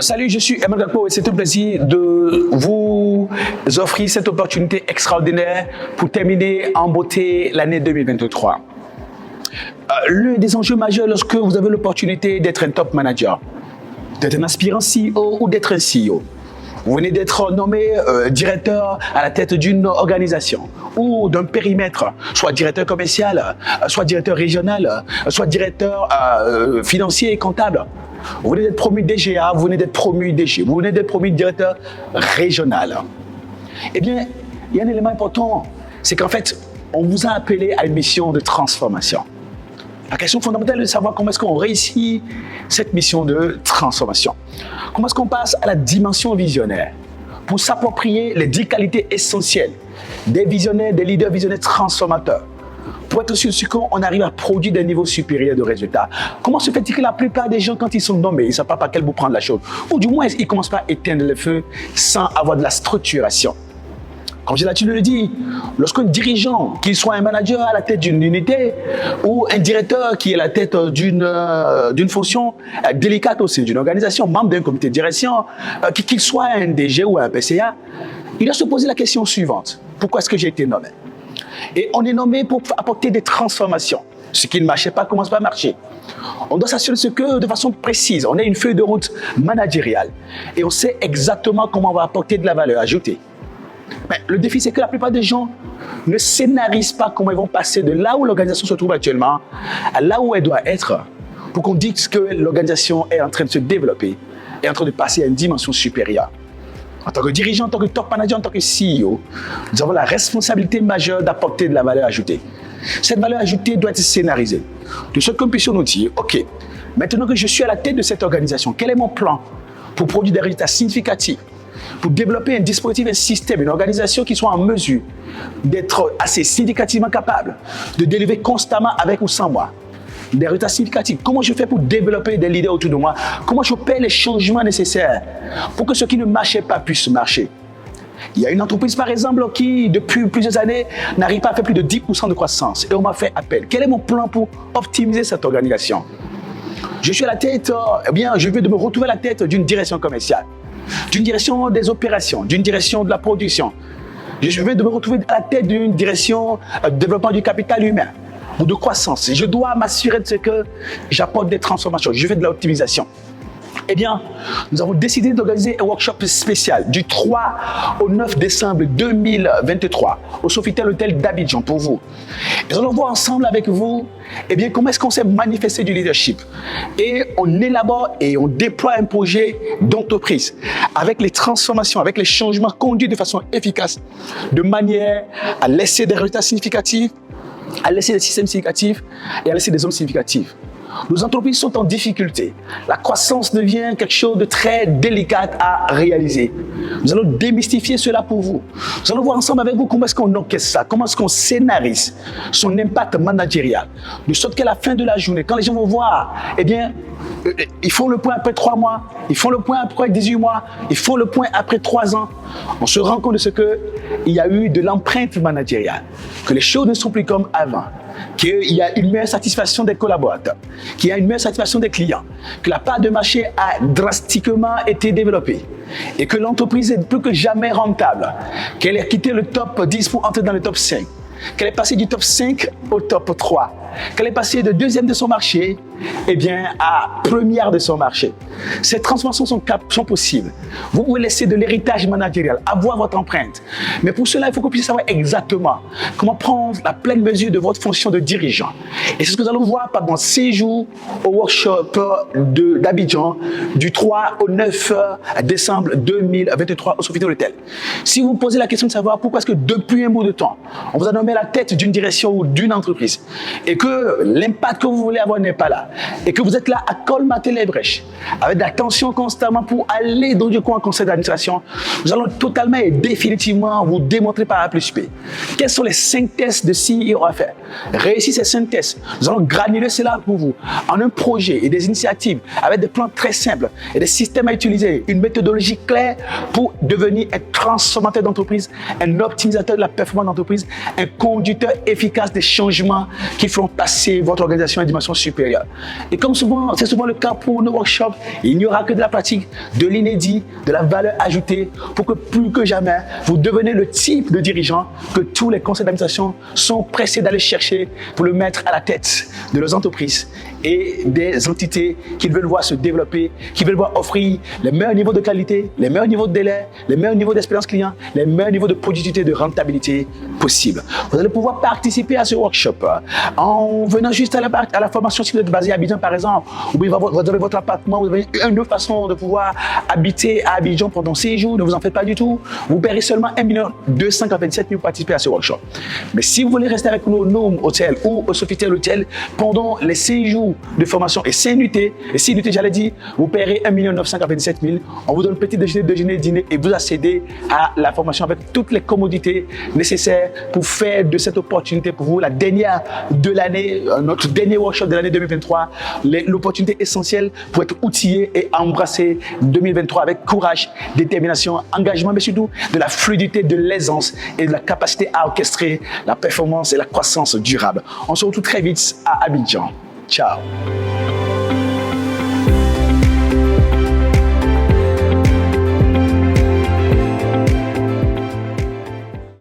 Salut, je suis Emmanuel Gakpo et c'est un plaisir de vous offrir cette opportunité extraordinaire pour terminer en beauté l'année 2023. L'un des enjeux majeurs lorsque vous avez l'opportunité d'être un top manager, d'être un aspirant CEO ou d'être un CEO. Vous venez d'être nommé directeur à la tête d'une organisation ou d'un périmètre, soit directeur commercial, soit directeur régional, soit directeur financier et comptable. Vous venez d'être promu DGA, vous venez d'être promu DG, vous venez d'être promu directeur régional. Eh bien, il y a un élément important, c'est qu'en fait, on vous a appelé à une mission de transformation. La question fondamentale est de savoir comment est-ce qu'on réussit cette mission de transformation. Comment est-ce qu'on passe à la dimension visionnaire pour s'approprier les 10 qualités essentielles des visionnaires, des leaders visionnaires transformateurs pour être sûr qu'on arrive à produire des niveaux supérieurs de résultats. Comment se fait-il que la plupart des gens, quand ils sont nommés, ils ne savent pas par quel bout prendre la chose, ou du moins, ils ne commencent pas à éteindre le feu sans avoir de la structuration. Comme j'ai l'habitude de le dire, lorsqu'un dirigeant, qu'il soit un manager à la tête d'une unité ou un directeur qui est à la tête d'une fonction délicate aussi, d'une organisation, membre d'un comité de direction, qu'il soit un DG ou un PCA, il doit se poser la question suivante. Pourquoi est-ce que j'ai été nommé? Et on est nommé pour apporter des transformations. Ce qui ne marchait pas commence par marcher. On doit s'assurer que, de façon précise, on a une feuille de route managériale et on sait exactement comment on va apporter de la valeur ajoutée. Mais le défi, c'est que la plupart des gens ne scénarisent pas comment ils vont passer de là où l'organisation se trouve actuellement à là où elle doit être pour qu'on dise que l'organisation est en train de se développer et en train de passer à une dimension supérieure. En tant que dirigeant, en tant que top manager, en tant que CEO, nous avons la responsabilité majeure d'apporter de la valeur ajoutée. Cette valeur ajoutée doit être scénarisée. De sorte qu'on puisse nous dire, OK, maintenant que je suis à la tête de cette organisation, quel est mon plan pour produire des résultats significatifs, pour développer un dispositif, un système, une organisation qui soit en mesure d'être assez significativement capable de délivrer constamment avec ou sans moi des résultats significatifs. Comment je fais pour développer des leaders autour de moi? Comment je opère les changements nécessaires pour que ce qui ne marchait pas puisse marcher? Il y a une entreprise, par exemple, qui, depuis plusieurs années, n'arrive pas à faire plus de 10% de croissance. Et on m'a fait appel. Quel est mon plan pour optimiser cette organisation? Je suis à la tête, eh bien, je vais de me retrouver à la tête d'une direction commerciale, d'une direction des opérations, d'une direction de la production. Je vais de me retrouver à la tête d'une direction de développement du capital humain ou de croissance. Je dois m'assurer de ce que j'apporte des transformations, je fais de l'optimisation. Eh bien, nous avons décidé d'organiser un workshop spécial du 3 au 9 décembre 2023 au Sofitel Hôtel d'Abidjan pour vous. Et nous allons voir ensemble avec vous eh bien, comment est-ce qu'on s'est manifesté du leadership. Et on élabore et on déploie un projet d'entreprise avec les transformations, avec les changements conduits de façon efficace, de manière à laisser des résultats significatifs, à laisser des systèmes significatifs et à laisser des hommes significatifs. Nos entreprises sont en difficulté. La croissance devient quelque chose de très délicat à réaliser. Nous allons démystifier cela pour vous. Nous allons voir ensemble avec vous comment est-ce qu'on orchestre ça, comment est-ce qu'on scénarise son impact managérial. De sorte qu'à la fin de la journée, quand les gens vont voir, eh bien, ils font le point après 3 mois, ils font le point après 18 mois, ils font le point après 3 ans. On se rend compte de ce qu'il y a eu de l'empreinte managériale, que les choses ne sont plus comme avant, qu'il y a une meilleure satisfaction des collaborateurs, qu'il y a une meilleure satisfaction des clients, que la part de marché a drastiquement été développée et que l'entreprise est plus que jamais rentable, qu'elle a quitté le top 10 pour entrer dans le top 5, qu'elle est passée du top 5 au top 3, qu'elle est passée de deuxième de son marché eh bien, à première de son marché. Ces transformations sont possibles. Vous pouvez laisser de l'héritage managérial, avoir votre empreinte. Mais pour cela, il faut que vous puissiez savoir exactement comment prendre la pleine mesure de votre fonction de dirigeant. Et c'est ce que nous allons voir pendant 6 jours au workshop d'Abidjan du 3 au 9 décembre 2023 au Sofitel Hôtel. Si vous vous posez la question de savoir pourquoi est-ce que depuis un bout de temps, on vous a nommé à la tête d'une direction ou d'une entreprise et que l'impact que vous voulez avoir n'est pas là, et que vous êtes là à colmater les brèches, avec de la tension constamment pour aller dans du coin conseil d'administration, nous allons totalement et définitivement vous démontrer par A plus B quels sont les 5 tests de CEO à faire. Réussir ces 5 tests, nous allons granuler cela pour vous en un projet et des initiatives avec des plans très simples et des systèmes à utiliser, une méthodologie claire pour devenir un transformateur d'entreprise, un optimisateur de la performance d'entreprise, un conducteur efficace des changements changements qui feront passer votre organisation à une dimension supérieure. Et comme souvent, c'est souvent le cas pour nos workshops, il n'y aura que de la pratique, de l'inédit, de la valeur ajoutée pour que plus que jamais, vous devenez le type de dirigeant que tous les conseils d'administration sont pressés d'aller chercher pour le mettre à la tête de leurs entreprises et des entités qu'ils veulent voir se développer, qui veulent voir offrir les meilleurs niveaux de qualité, les meilleurs niveaux de délai, les meilleurs niveaux d'expérience client, les meilleurs niveaux de productivité et de rentabilité possible. Vous allez pouvoir participer à ce workshop en venant juste à la formation si vous êtes basé à Abidjan par exemple, ou bien vous avez votre appartement, vous avez une autre façon de pouvoir habiter à Abidjan pendant 6 jours, ne vous en faites pas du tout. Vous paierez seulement 1 287 000 pour participer à ce workshop. Mais si vous voulez rester avec nous au Noom Hotel ou au Sofitel Hotel pendant les 6 jours de formation et 6 nuitées, j'allais dire, vous paierez 1 997 000. On vous donne petit déjeuner, dîner et vous accédez à la formation avec toutes les commodités nécessaires pour faire de cette opportunité pour vous la dernière de l'année, notre dernier workshop de l'année 2023, l'opportunité essentielle pour être outillé et embrasser 2023 avec courage, détermination, engagement, mais surtout de la fluidité, de l'aisance et de la capacité à orchestrer la performance et la croissance durable. On se retrouve très vite à Abidjan. Ciao.